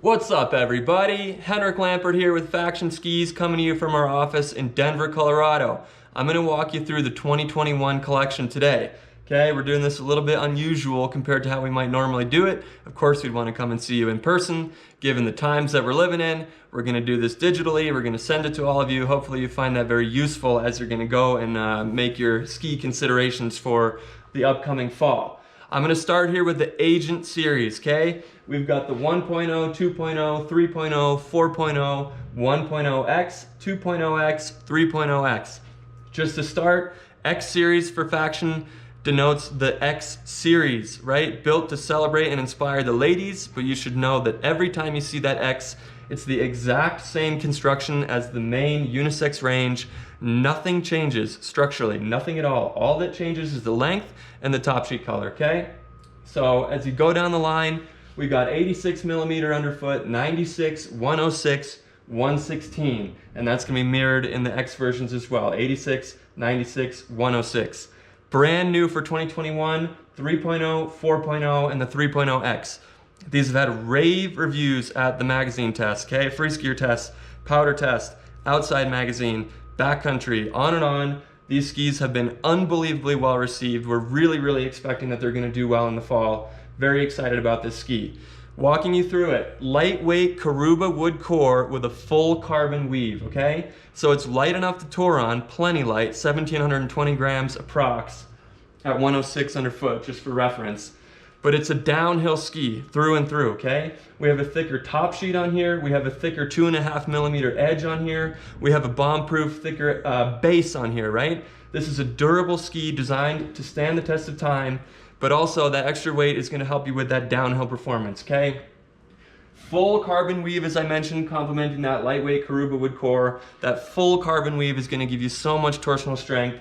What's up, everybody? Henrik Lampert here with Faction Skis, coming to you from our office in Denver, Colorado. I'm going to walk you through the 2021 collection today. Okay, we're doing this a little bit unusual compared to how we might normally do it. Of course, we'd want to come and see you in person. Given the times that we're living in, we're going to do this digitally. We're going to send it to all of you. Hopefully you find that very useful as you're going to go and make your ski considerations for the upcoming fall. I'm going to start here with the Agent series, okay? We've got the 1.0, 2.0, 3.0, 4.0, 1.0X, 2.0X, 3.0X. Just to start, X series for Faction denotes the X series, right? Built to celebrate and inspire the ladies, but you should know that every time you see that X, it's the exact same construction as the main unisex range. Nothing changes structurally, nothing at all. All that changes is the length and the top sheet color, okay? So as you go down the line, we got 86 millimeter underfoot, 96, 106, 116, and that's gonna be mirrored in the X versions as well, 86, 96, 106. Brand new for 2021, 3.0, 4.0, and the 3.0X. These have had rave reviews at the magazine test, okay? Free skier test, powder test, outside magazine, backcountry, on and on. These skis have been unbelievably well received. We're really expecting that they're gonna do well in the fall. Very excited about this ski. Walking you through it, lightweight Karuba wood core with a full carbon weave, okay? So it's light enough to tour on, plenty light, 1,720 grams approx at 106 underfoot, just for reference. But it's a downhill ski through and through, okay? We have a thicker top sheet on here. We have a thicker 2.5 millimeter edge on here. We have a bomb-proof thicker base on here, right? This is a durable ski designed to stand the test of time, but also that extra weight is gonna help you with that downhill performance, okay? Full carbon weave, as I mentioned, complementing that lightweight Karuba wood core. That full carbon weave is gonna give you so much torsional strength.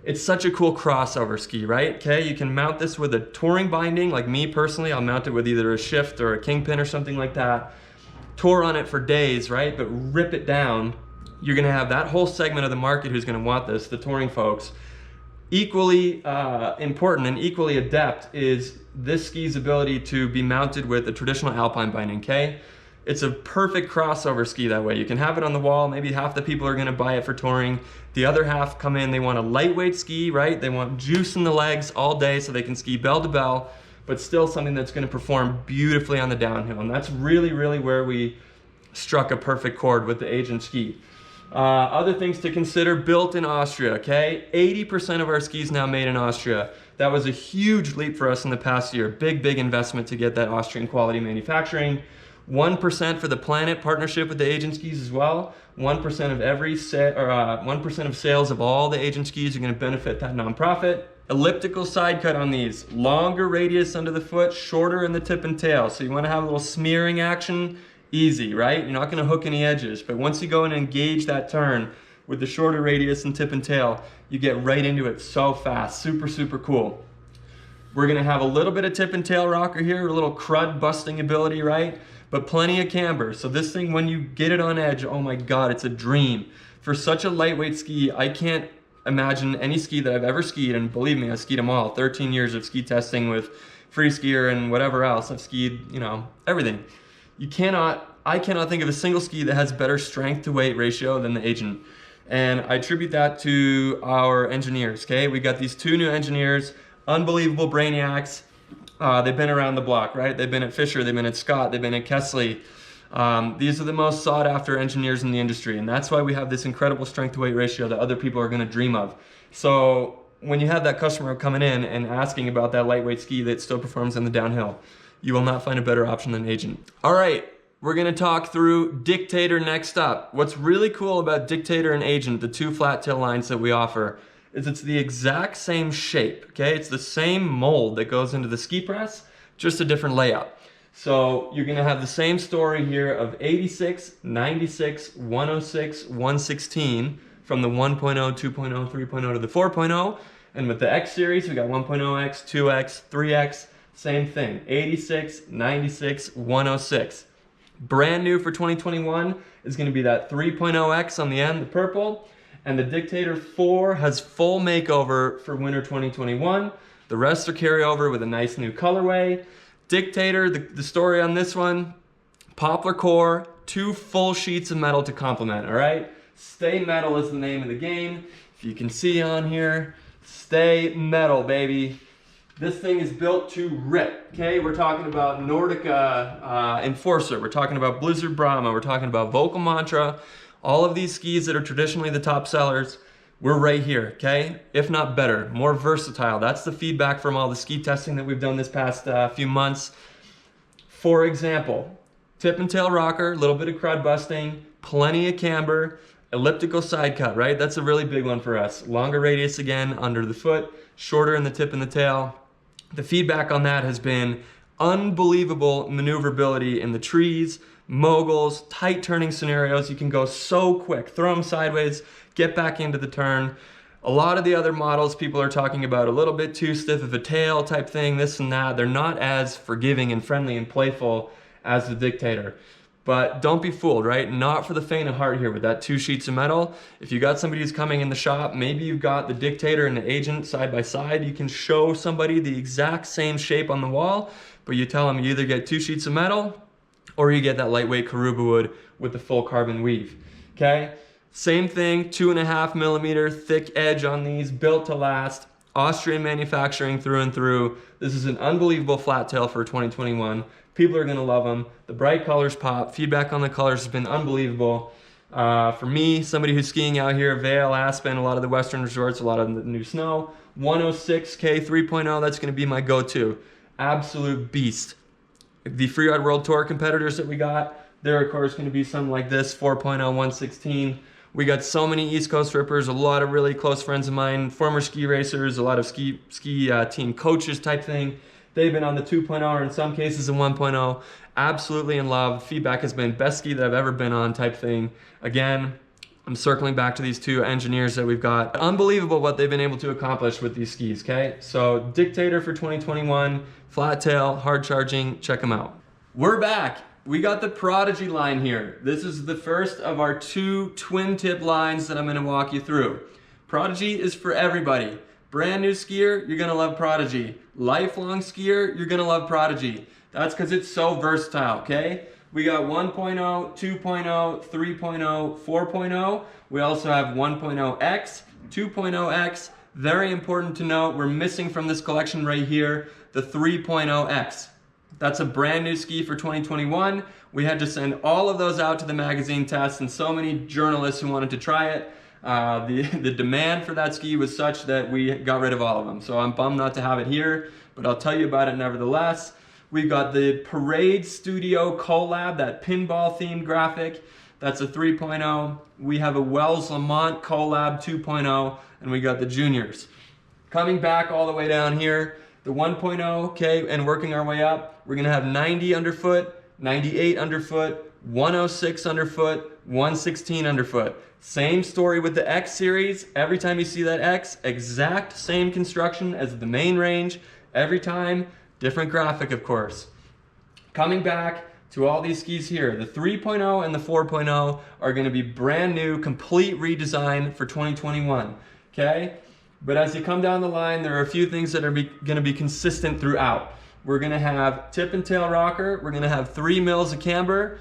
It's such a cool crossover ski, right? Okay, you can mount this with a touring binding. Like me personally, I'll mount it with either a shift or a kingpin or something like that. Tour on it for days, right? But rip it down. You're gonna have that whole segment of the market who's gonna want this, the touring folks. Equally important and equally adept is this ski's ability to be mounted with a traditional alpine binding, okay? It's a perfect crossover ski that way. You can have it on the wall. Maybe half the people are gonna buy it for touring. The other half come in, they want a lightweight ski, right? They want juice in the legs all day so they can ski bell to bell, but still something that's gonna perform beautifully on the downhill. And that's really where we struck a perfect chord with the Agent ski. Other things to consider, built in Austria, okay? 80% of our skis now made in Austria. That was a huge leap for us in the past year. Big investment to get that Austrian quality manufacturing. 1% for the Planet partnership with the Agent skis as well. 1% of every 1% of sales of all the Agent skis are going to benefit that nonprofit. Elliptical side cut on these, longer radius under the foot, shorter in the tip and tail. So you want to have a little smearing action, easy, right? You're not going to hook any edges, but once you go and engage that turn with the shorter radius and tip and tail, you get right into it so fast. Super cool. We're going to have a little bit of tip and tail rocker here, a little crud busting ability, right? But plenty of camber. So this thing, when you get it on edge, oh my God, it's a dream. For such a lightweight ski, I can't imagine any ski that I've ever skied, and believe me, I've skied them all. 13 years of ski testing with free skier and whatever else. I've skied, you know, everything. I cannot think of a single ski that has better strength to weight ratio than the Agent. And I attribute that to our engineers, okay? We got these two new engineers, unbelievable brainiacs. They've been around the block, right? They've been at Fisher, they've been at Scott, they've been at Kesley. These are the most sought after engineers in the industry, and that's why we have this incredible strength to weight ratio that other people are gonna dream of. So when you have that customer coming in and asking about that lightweight ski that still performs in the downhill, you will not find a better option than Agent. All right, we're gonna talk through Dictator next up. What's really cool about Dictator and Agent, the two flat tail lines that we offer, is it's the exact same shape, okay? It's the same mold that goes into the ski press, just a different layout. So you're gonna have the same story here of 86, 96, 106, 116 from the 1.0, 2.0, 3.0 to the 4.0. And with the X series, we got 1.0X, 2X, 3X, same thing, 86, 96, 106. Brand new for 2021 is gonna be that 3.0X on the end, the purple. And the Dictator 4 has full makeover for winter 2021. The rest are carryover with a nice new colorway. Dictator, the story on this one, Poplar core, 2 full sheets of metal to complement, all right? Stay metal is the name of the game. If you can see on here, stay metal, baby. This thing is built to rip, okay? We're talking about Nordica Enforcer. We're talking about Blizzard Brahma. We're talking about Vocal Mantra. All of these skis that are traditionally the top sellers, we're right here, okay? If not better, more versatile. That's the feedback from all the ski testing that we've done this past few months. For example, tip and tail rocker, a little bit of crud busting, plenty of camber, elliptical side cut, right? That's a really big one for us. Longer radius again under the foot, shorter in the tip and the tail. The feedback on that has been unbelievable maneuverability in the trees, moguls, tight turning scenarios. You can go so quick, throw them sideways, get back into the turn. A lot of the other models people are talking about a little bit too stiff of a tail type thing, this and that. They're not as forgiving and friendly and playful as the Dictator. But don't be fooled, right? Not for the faint of heart here with that 2 sheets of metal. If you got somebody who's coming in the shop, maybe you've got the Dictator and the Agent side by side, you can show somebody the exact same shape on the wall, but you tell them you either get 2 sheets of metal or you get that lightweight Karuba wood with the full carbon weave, okay? Same thing, 2.5 millimeter thick edge on these, built to last, Austrian manufacturing through and through. This is an unbelievable flat tail for 2021. People are gonna love them. The bright colors pop. Feedback on the colors has been unbelievable. For me, somebody who's skiing out here, Vail, Aspen, a lot of the Western resorts, a lot of the new snow, 106K 3.0, that's gonna be my go-to. Absolute beast. The Freeride World Tour competitors that we got, they're of course gonna be something like this, 4.0, 116. We got so many East Coast rippers, a lot of really close friends of mine, former ski racers, a lot of ski team coaches type thing. They've been on the 2.0 or in some cases a 1.0. Absolutely in love. Feedback has been best ski that I've ever been on type thing. Again, I'm circling back to these 2 engineers that we've got. Unbelievable what they've been able to accomplish with these skis, okay? So Dictator for 2021, flat tail, hard charging, check them out. We're back. We got the Prodigy line here. This is the first of our 2 twin tip lines that I'm gonna walk you through. Prodigy is for everybody. Brand new skier, you're gonna love Prodigy. Lifelong skier, you're gonna love Prodigy. That's because it's so versatile, okay? We got 1.0, 2.0, 3.0, 4.0. We also have 1.0X, 2.0X. Very important to note, we're missing from this collection right here, the 3.0X. That's a brand new ski for 2021. We had to send all of those out to the magazine test and so many journalists who wanted to try it. The demand for that ski was such that we got rid of all of them. So I'm bummed not to have it here, but I'll tell you about it nevertheless. We've got the Parade Studio Collab, that pinball themed graphic. That's a 3.0. We have a Wells Lamont Collab 2.0, and we got the juniors. Coming back all the way down here, the 1.0, okay, and working our way up, we're gonna have 90 underfoot, 98 underfoot, 106 underfoot, 116 underfoot. Same story with the X series. Every time you see that X, exact same construction as the main range. Every time, different graphic, of course. Coming back to all these skis here, the 3.0 and the 4.0 are gonna be brand new, complete redesign for 2021, okay? But as you come down the line, there are a few things that are gonna be consistent throughout. We're gonna have tip and tail rocker, we're gonna have 3 mils of camber,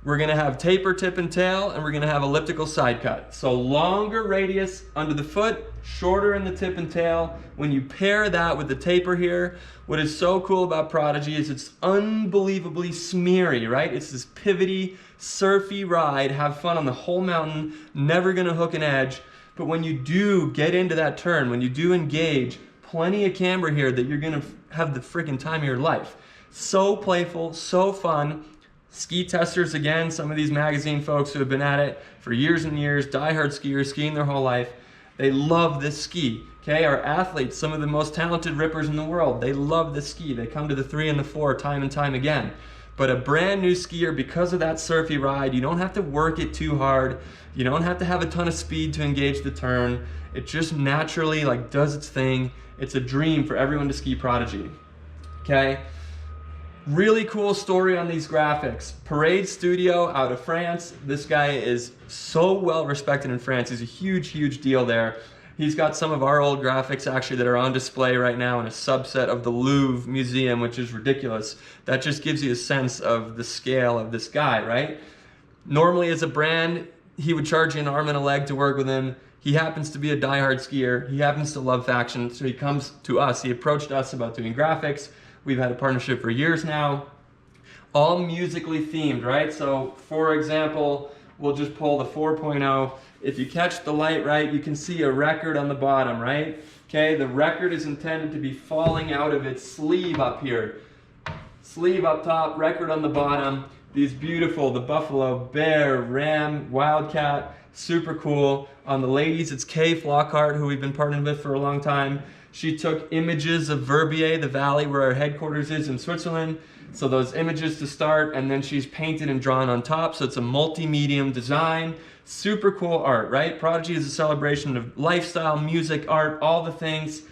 we're gonna have taper tip and tail, and we're gonna have elliptical side cut. So longer radius under the foot, shorter in the tip and tail. When you pair that with the taper here, what is so cool about Prodigy is it's unbelievably smeary, right? It's this pivoty, surfy ride, have fun on the whole mountain, never gonna hook an edge. But when you do get into that turn, when you do engage, plenty of camber here that you're gonna have the freaking time of your life. So playful, so fun. Ski testers, again, some of these magazine folks who have been at it for years and years, diehard skiers, skiing their whole life, they love this ski, okay? Our athletes, some of the most talented rippers in the world, they love this ski. They come to the 3 and the 4 time and time again. But a brand new skier, because of that surfy ride, you don't have to work it too hard. You don't have to have a ton of speed to engage the turn. It just naturally does its thing. It's a dream for everyone to ski Prodigy, okay? Really cool story on these graphics. Parade Studio out of France. This guy is so well respected in France. He's a huge, huge deal there. He's got some of our old graphics actually that are on display right now in a subset of the Louvre Museum, which is ridiculous. That just gives you a sense of the scale of this guy, right? Normally as a brand, he would charge you an arm and a leg to work with him. He happens to be a diehard skier. He happens to love faction, so he comes to us. He approached us about doing graphics. We've had a partnership for years now. All musically themed, right? So for example, we'll just pull the 4.0. If you catch the light right, you can see a record on the bottom, right? Okay, the record is intended to be falling out of its sleeve up here. Sleeve up top, record on the bottom. These beautiful, the buffalo, bear, ram, wildcat, super cool. On the ladies, it's Kay Flockhart, who we've been partnering with for a long time. She took images of Verbier, the valley where our headquarters is in Switzerland. So those images to start, and then she's painted and drawn on top. So it's a multi-medium design. Super cool art, right? Prodigy is a celebration of lifestyle, music, art, all the things,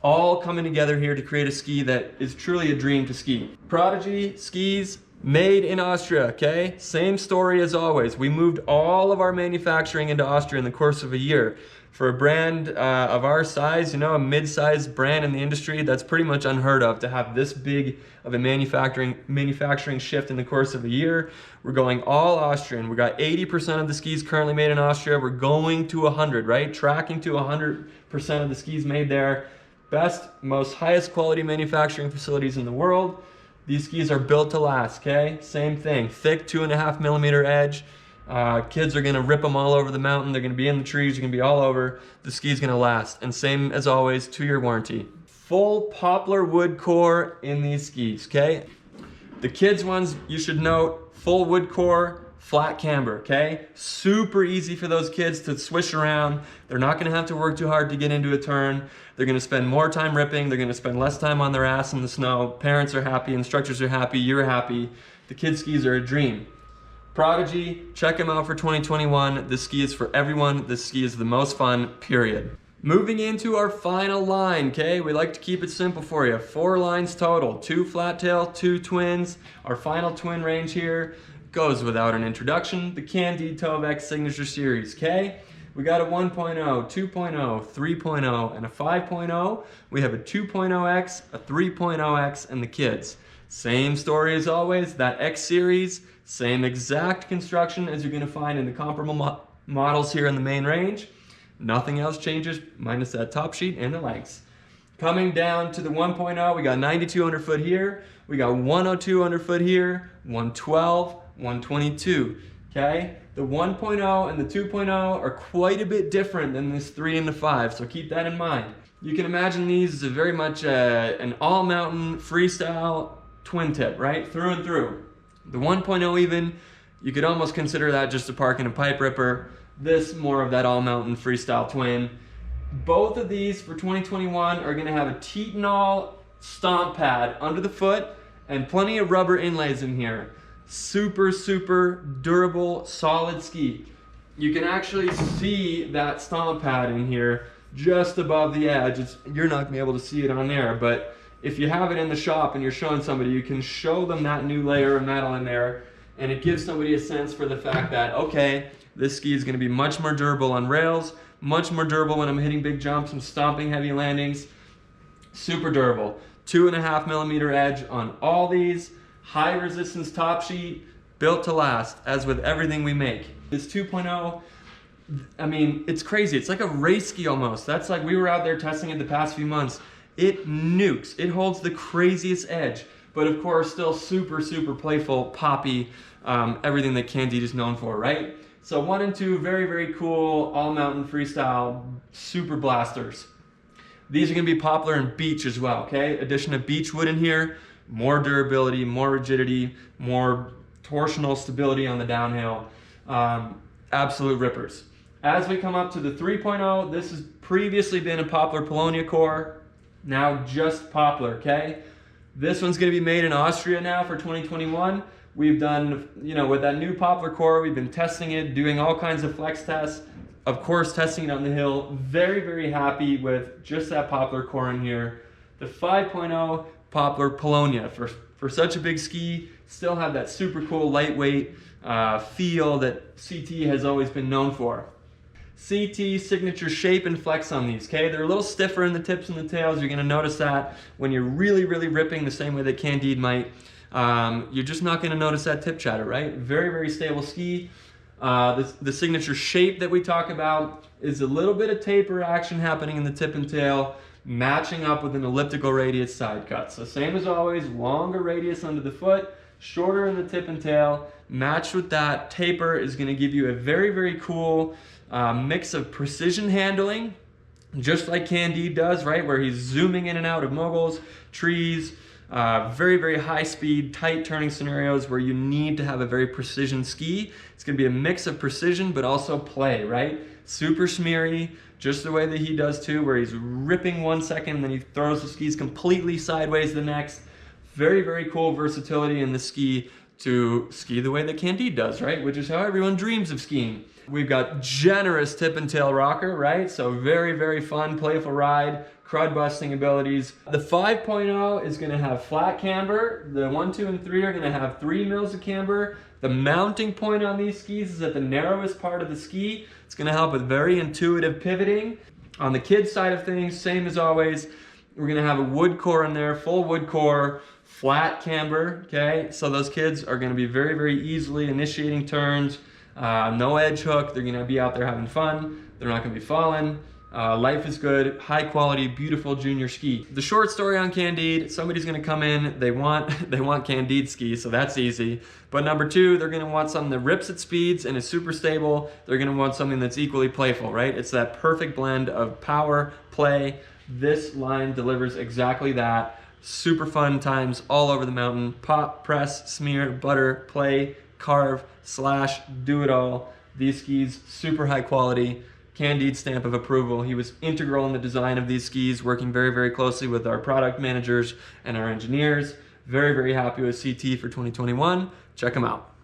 all coming together here to create a ski that is truly a dream to ski. Prodigy skis made in Austria, okay? Same story as always. We moved all of our manufacturing into Austria in the course of a year. For a brand of our size, you know, a mid-sized brand in the industry, that's pretty much unheard of to have this big of a manufacturing shift in the course of a year. We're going all Austrian. We got 80% of the skis currently made in Austria. We're going to 100, right? Tracking to 100% of the skis made there. Best, most highest quality manufacturing facilities in the world. These skis are built to last, okay? Same thing, thick 2.5 millimeter edge. Kids are gonna rip them all over the mountain. They're gonna be in the trees, they're gonna be all over. The ski's gonna last. And same as always, 2-year warranty. Full poplar wood core in these skis, okay? The kids ones, you should note, full wood core, flat camber, okay? Super easy for those kids to swish around. They're not gonna have to work too hard to get into a turn. They're gonna spend more time ripping. They're gonna spend less time on their ass in the snow. Parents are happy, instructors are happy, you're happy. The kids' skis are a dream. Prodigy, check them out for 2021. This ski is for everyone. This ski is the most fun, period. Moving into our final line, okay? We like to keep it simple for you. 4 lines total, 2 flat tail, 2 twins. Our final twin range here goes without an introduction, the Candide Thovex Signature Series, okay? We got a 1.0, 2.0, 3.0, and a 5.0. We have a 2.0X, a 3.0X, and the kids. Same story as always, that X series, same exact construction as you're gonna find in the comparable models here in the main range. Nothing else changes, minus that top sheet and the legs. Coming down to the 1.0, we got 92 underfoot here, we got 102 underfoot here, 112, 122, okay? The 1.0 and the 2.0 are quite a bit different than this 3 and the 5, so keep that in mind. You can imagine these as very much an all-mountain freestyle twin tip, right? Through and through. The 1.0 even, you could almost consider that just a park and a pipe ripper. This more of that all-mountain freestyle twin. Both of these for 2021 are gonna have a Titanol stomp pad under the foot and plenty of rubber inlays in here. Super, super durable, solid ski. You can actually see that stomp pad in here just above the edge. You're not gonna be able to see it on there, but if you have it in the shop and you're showing somebody, you can show them that new layer of metal in there, and it gives somebody a sense for the fact that, okay, this ski is gonna be much more durable on rails, much more durable when I'm hitting big jumps and stomping heavy landings. Super durable. 2.5 millimeter edge on all these. High resistance top sheet, built to last, as with everything we make. This 2.0, I mean, it's crazy. It's like a race ski almost. That's like, we were out there testing it the past few months. It nukes. It holds the craziest edge, but of course, still super, super playful, poppy, everything that Candide is known for, right? So 1 and 2, very, very cool, all-mountain freestyle, super blasters. These are gonna be poplar and beech as well, okay? Addition of beech wood in here, more durability, more rigidity, more torsional stability on the downhill. Absolute rippers. As we come up to the 3.0, this has previously been a poplar Polonia core, now just poplar, okay? This one's gonna be made in Austria now for 2021. We've done, you know, with that new poplar core, we've been testing it, doing all kinds of flex tests, of course, testing it on the hill. Very, very happy with just that poplar core in here. The 5.0 poplar Polonia, for such a big ski, still have that super cool lightweight feel that CT has always been known for. CT signature shape and flex on these, okay? They're a little stiffer in the tips and the tails. You're gonna notice that when you're really, really ripping the same way that Candide might. You're just not gonna notice that tip chatter, right? Very, very stable ski. The signature shape that we talk about is a little bit of taper action happening in the tip and tail, matching up with an elliptical radius side cut. So same as always, longer radius under the foot, shorter in the tip and tail, matched with that taper is gonna give you a very, very cool mix of precision handling, just like Candide does, right? Where he's zooming in and out of moguls, trees, very, very high speed, tight turning scenarios where you need to have a very precision ski. It's gonna be a mix of precision, but also play, right? Super smeary, just the way that he does too, where he's ripping 1 second, and then he throws the skis completely sideways the next. Very, very cool versatility in the ski to ski the way that Candide does, right? Which is how everyone dreams of skiing. We've got generous tip and tail rocker, right? So very, very fun, playful ride, crud busting abilities. The 5.0 is gonna have flat camber. The 1, 2, and 3 are gonna have 3 mils of camber. The mounting point on these skis is at the narrowest part of the ski. It's gonna help with very intuitive pivoting. On the kids side of things, same as always, we're gonna have a wood core in there, full wood core, flat camber, okay? So those kids are gonna be very, very easily initiating turns, no edge hook. They're gonna be out there having fun. They're not gonna be falling. Life is good, high quality, beautiful junior ski. The short story on Candide, somebody's gonna come in, they want Candide skis, so that's easy. But number 2, they're gonna want something that rips at speeds and is super stable. They're gonna want something that's equally playful, right? It's that perfect blend of power, play. This line delivers exactly that. Super fun times all over the mountain. Pop, press, smear, butter, play, carve, slash, do it all. These skis, super high quality. Candide stamp of approval. He was integral in the design of these skis, working very, very closely with our product managers and our engineers. Very, very happy with CT for 2021. Check them out.